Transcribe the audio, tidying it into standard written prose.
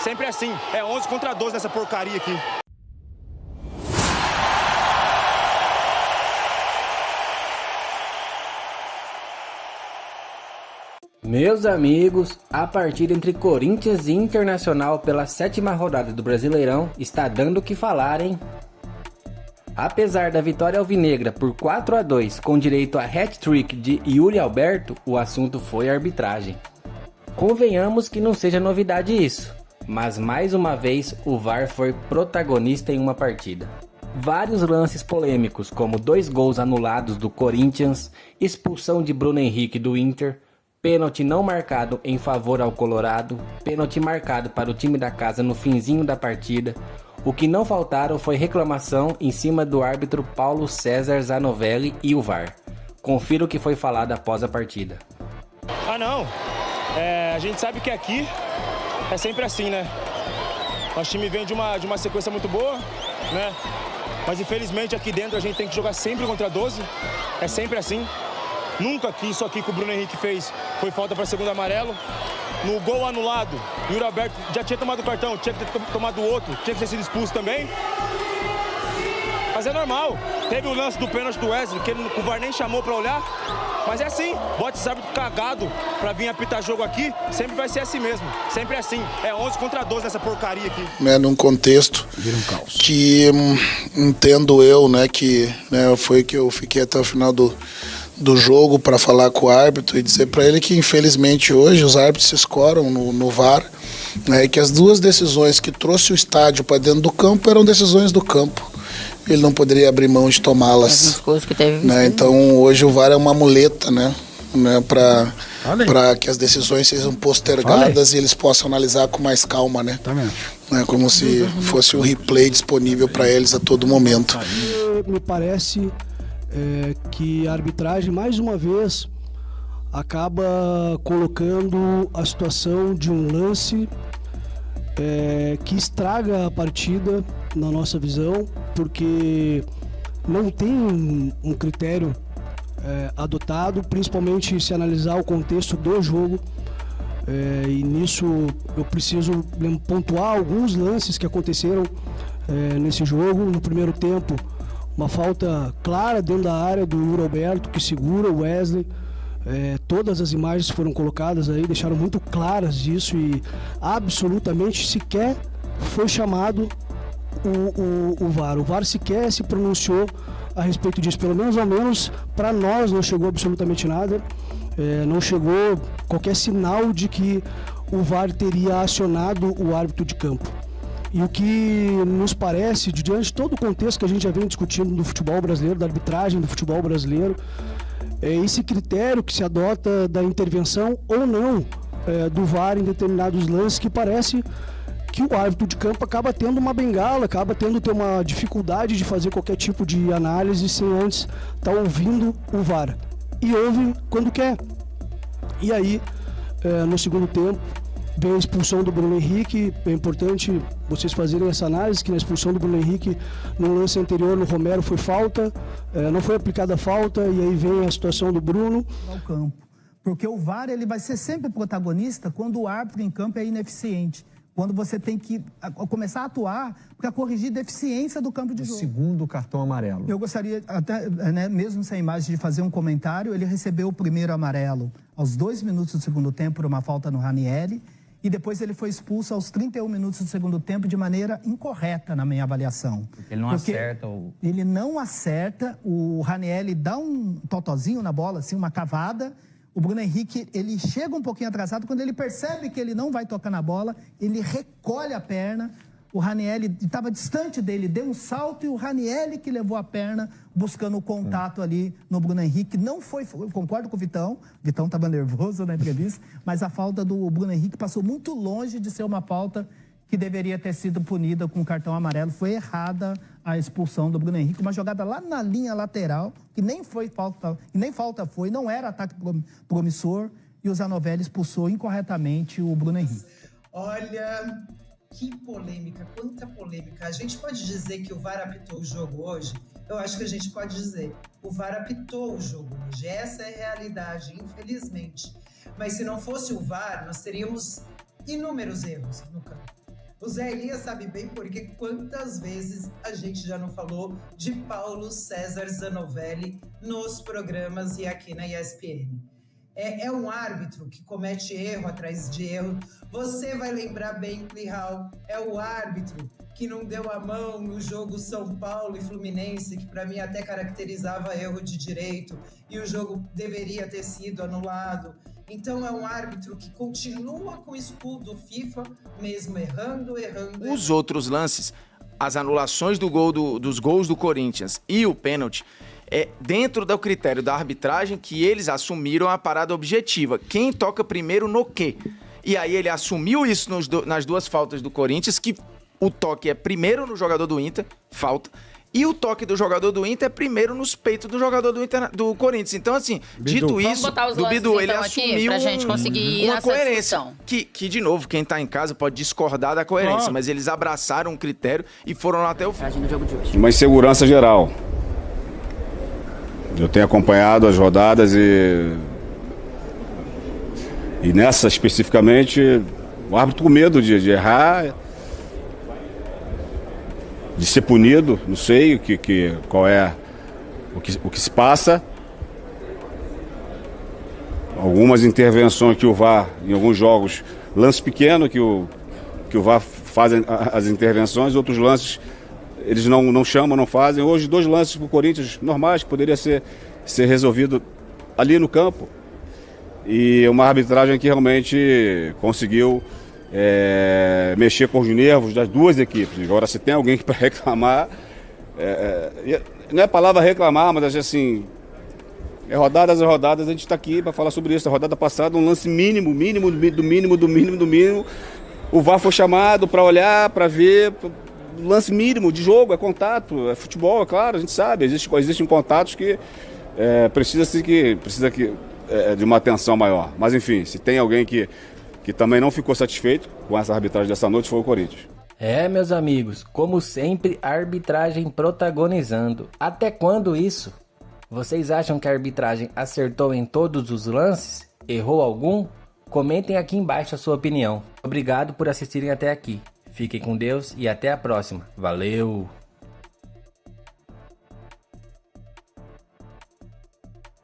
sempre assim. É 11 contra 12 nessa porcaria aqui. Meus amigos, a partida entre Corinthians e Internacional pela 7ª rodada do Brasileirão está dando o que falar, hein? Apesar da vitória alvinegra por 4-2 com direito a hat-trick de Yuri Alberto, o assunto foi a arbitragem. Convenhamos que não seja novidade isso, mas mais uma vez o VAR foi protagonista em uma partida. Vários lances polêmicos, como 2 gols anulados do Corinthians, expulsão de Bruno Henrique do Inter, pênalti não marcado em favor ao Colorado, pênalti marcado para o time da casa no finzinho da partida. O que não faltaram foi reclamação em cima do árbitro Paulo César Zanovelli e o VAR. Confira o que foi falado após a partida. Não. A gente sabe que aqui é sempre assim, né? Nosso time vem de uma sequência muito boa, né? Mas infelizmente aqui dentro a gente tem que jogar sempre contra 12. É sempre assim. Nunca que isso aqui que o Bruno Henrique fez foi falta para segundo amarelo. No gol anulado, o Yuri Alberto já tinha tomado o cartão, tinha que ter tomado o outro, tinha que ter sido expulso também. Mas é normal. Teve o lance do pênalti do Wesley, que o VAR nem chamou para olhar. Mas é assim, bota esse árbitro cagado para vir apitar jogo aqui, sempre vai ser assim mesmo. Sempre assim, é 11 contra 12 nessa porcaria aqui. Num contexto que entendo eu, né, que foi que eu fiquei até o final do jogo para falar com o árbitro e dizer para ele que infelizmente hoje os árbitros se escoram no VAR, né, e que as 2 decisões que trouxe o estádio para dentro do campo eram decisões do campo. Ele não poderia abrir mão de tomá-las. Né? Então hoje o VAR é uma muleta, né, para que as decisões sejam postergadas e eles possam analisar com mais calma, né? Como se fosse um replay disponível para eles a todo momento. Me parece que a arbitragem, mais uma vez, acaba colocando a situação de um lance que estraga a partida, na nossa visão, porque não tem um critério adotado, principalmente se analisar o contexto do jogo. E nisso eu preciso pontuar alguns lances que aconteceram nesse jogo. No primeiro tempo, uma falta clara dentro da área do Yuri Alberto, que segura o Wesley. Todas as imagens foram colocadas aí, deixaram muito claras isso, e absolutamente sequer foi chamado o VAR. O VAR sequer se pronunciou a respeito disso, pelo menos ao menos para nós não chegou absolutamente nada. Não chegou qualquer sinal de que o VAR teria acionado o árbitro de campo. E o que nos parece, diante de todo o contexto que a gente já vem discutindo do futebol brasileiro, da arbitragem do futebol brasileiro, é esse critério que se adota da intervenção ou não do VAR em determinados lances, que parece que o árbitro de campo acaba tendo uma bengala, acaba tendo uma dificuldade de fazer qualquer tipo de análise sem antes estar ouvindo o VAR. E ouve quando quer. E aí, no segundo tempo, vem a expulsão do Bruno Henrique. É importante vocês fazerem essa análise, que na expulsão do Bruno Henrique, no lance anterior, no Romero, foi falta, não foi aplicada a falta, e aí vem a situação do Bruno. Ao campo. Porque o VAR ele vai ser sempre protagonista quando o árbitro em campo é ineficiente. Quando você tem que começar a atuar para corrigir deficiência do campo de jogo. Segundo cartão amarelo. Eu gostaria, até, mesmo sem imagem, de fazer um comentário. Ele recebeu o primeiro amarelo aos 2 minutos do segundo tempo por uma falta no Ranieri, e depois ele foi expulso aos 31 minutos do segundo tempo de maneira incorreta, na minha avaliação. Porque ele não acerta o... Ele não acerta, o Ranieri dá um totozinho na bola, assim, uma cavada. O Bruno Henrique, ele chega um pouquinho atrasado, quando ele percebe que ele não vai tocar na bola, ele recolhe a perna. O Ranieri estava distante dele, deu um salto, e o Ranieri que levou a perna buscando o contato ali no Bruno Henrique. Não foi, eu concordo com o Vitão estava nervoso na entrevista, mas a falta do Bruno Henrique passou muito longe de ser uma falta que deveria ter sido punida com cartão amarelo. Foi errada a expulsão do Bruno Henrique, uma jogada lá na linha lateral, que nem foi falta, nem falta foi, não era ataque promissor, e o Zanovelli expulsou incorretamente o Bruno Henrique. Olha, que polêmica, quanta polêmica. A gente pode dizer que o VAR apitou o jogo hoje? Eu acho que a gente pode dizer. O VAR apitou o jogo hoje. Essa é a realidade, infelizmente. Mas se não fosse o VAR, nós teríamos inúmeros erros no campo. O Zé Elias sabe bem porque quantas vezes a gente já não falou de Paulo César Zanovelli nos programas e aqui na ESPN. É um árbitro que comete erro atrás de erro. Você vai lembrar bem, Plihal, é o árbitro que não deu a mão no jogo São Paulo e Fluminense, que para mim até caracterizava erro de direito, e o jogo deveria ter sido anulado. Então é um árbitro que continua com o escudo FIFA, mesmo errando. Os outros lances, as anulações dos gols do Corinthians e o pênalti, é dentro do critério da arbitragem que eles assumiram a parada objetiva. Quem toca primeiro no quê? E aí ele assumiu isso nas duas faltas do Corinthians, que o toque é primeiro no jogador do Inter, falta, e o toque do jogador do Inter é primeiro nos peitos do jogador do Corinthians. Então, assim, dito isso, do Bidu, ele assumiu pra gente conseguir uma essa coerência. discussão. Que, de novo, quem tá em casa pode discordar da coerência, mas eles abraçaram um critério e foram lá até o fim. Uma insegurança geral. Eu tenho acompanhado as rodadas e nessa especificamente, o árbitro com medo de errar, de ser punido, não sei qual é o que se passa. Algumas intervenções que o VAR, em alguns jogos, lance pequeno que o VAR faz as intervenções, outros lances eles não chamam, não fazem. Hoje, 2 lances para o Corinthians normais, que poderia ser resolvido ali no campo. E uma arbitragem que realmente conseguiu mexer com os nervos das duas equipes. Agora, se tem alguém para reclamar, não é a palavra reclamar, mas assim, rodadas, a gente está aqui para falar sobre isso. A rodada passada, um lance mínimo, do mínimo. O VAR foi chamado para olhar, para ver. Lance mínimo de jogo, é contato, é futebol, é claro, a gente sabe, existem contatos que precisa de uma atenção maior. Mas enfim, se tem alguém que também não ficou satisfeito com essa arbitragem dessa noite, foi o Corinthians. Meus amigos, como sempre, a arbitragem protagonizando. Até quando isso? Vocês acham que a arbitragem acertou em todos os lances? Errou algum? Comentem aqui embaixo a sua opinião. Obrigado por assistirem até aqui. Fiquem com Deus e até a próxima. Valeu!